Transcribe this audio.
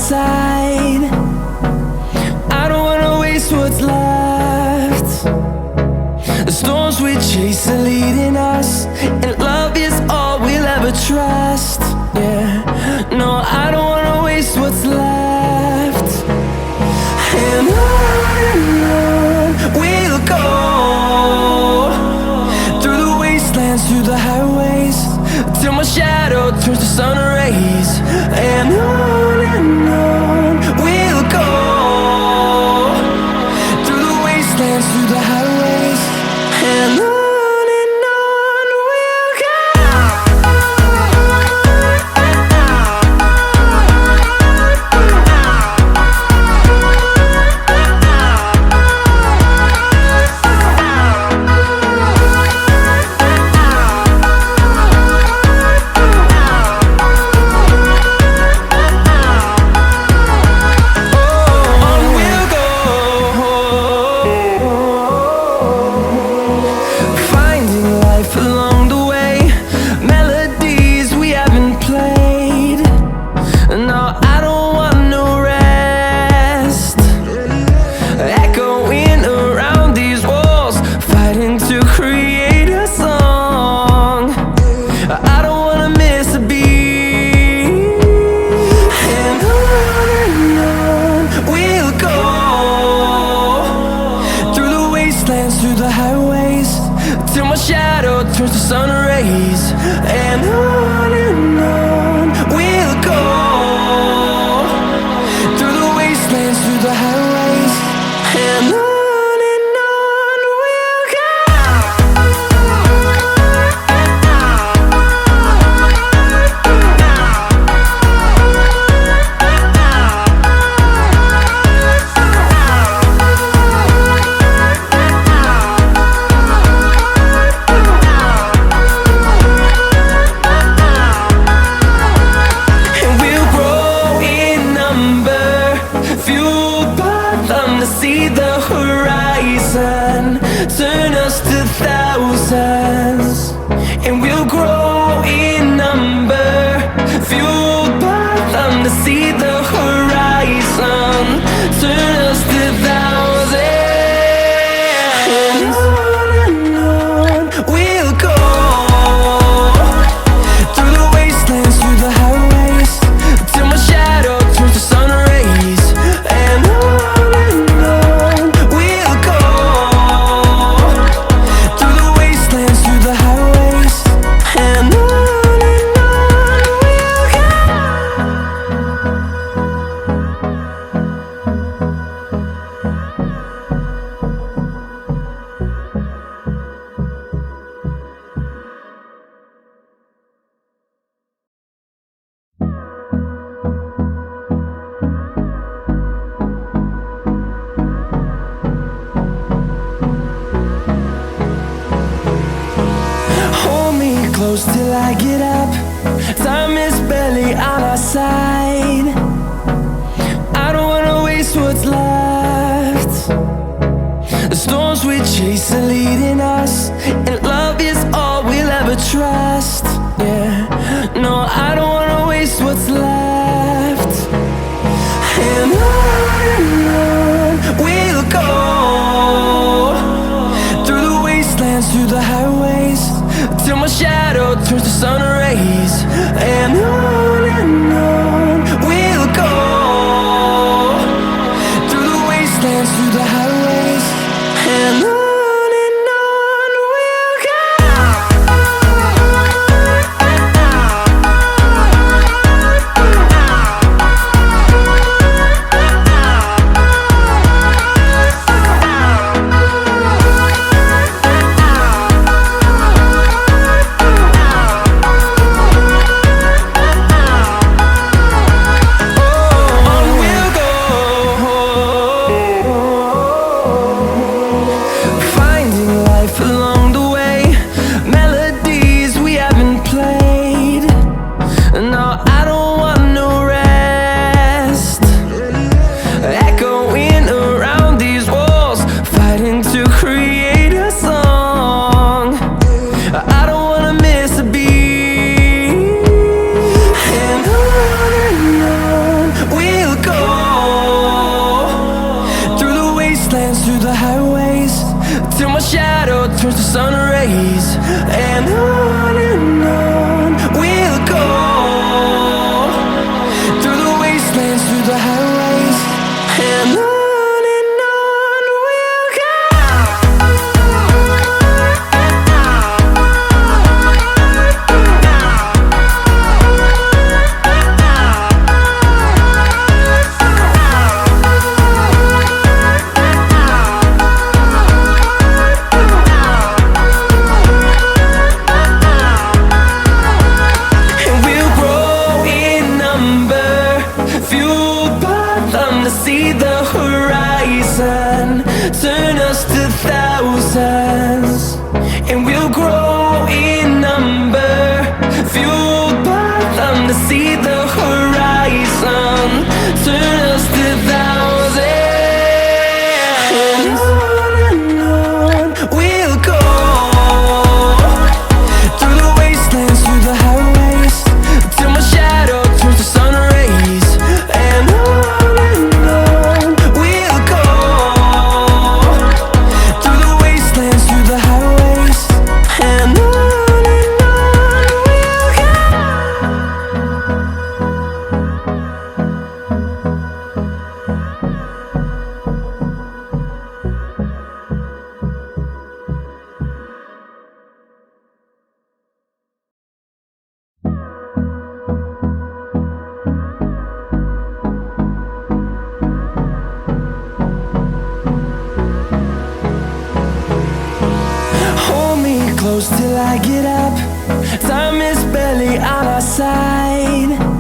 side. I don't wanna waste what's left. The storms we chase are leading us, and love is all we'll ever trust. Yeah, no, I don't wanna waste what's left. And on we'll go, through the wastelands, through the highways, till my shadow turns to sun rays. And on we'll go, through the wastelands, through the highways, and on we'll go. Through the highways, till my shadow turns to sun rays. And on we'll go, through the wastelands, through the highways, and on we'll go. See the horizon, turn us to thousands, and we'll grow in number, fueled by them. To see the horizon, turn us to thousands, and on we'll go, through the wastelands, through the highways, till my shadow turns to sun rays. And close till I get up, time is barely on our side. I don't wanna waste what's left. The storms we chase are leading us, and love is all we'll ever trust. Yeah, no, I don't wanna waste what's left. And on we'll go, through the wastelands, through the highways, till my shadow turns to sun rays. And on we'll go, through the wastelands, through the highways, and on fathom to see the horizon. Turn us to thousands, and we'll grow in number. Fueled by them to see the horizon. Turn us to thousands, and on we'll go. Through the wastelands, through the highways, till my shadow turns to sun rays. And on we'll go. Through the wastelands, through the highways, and on we'll go. Hold me close till I get up. Time is barely on our side.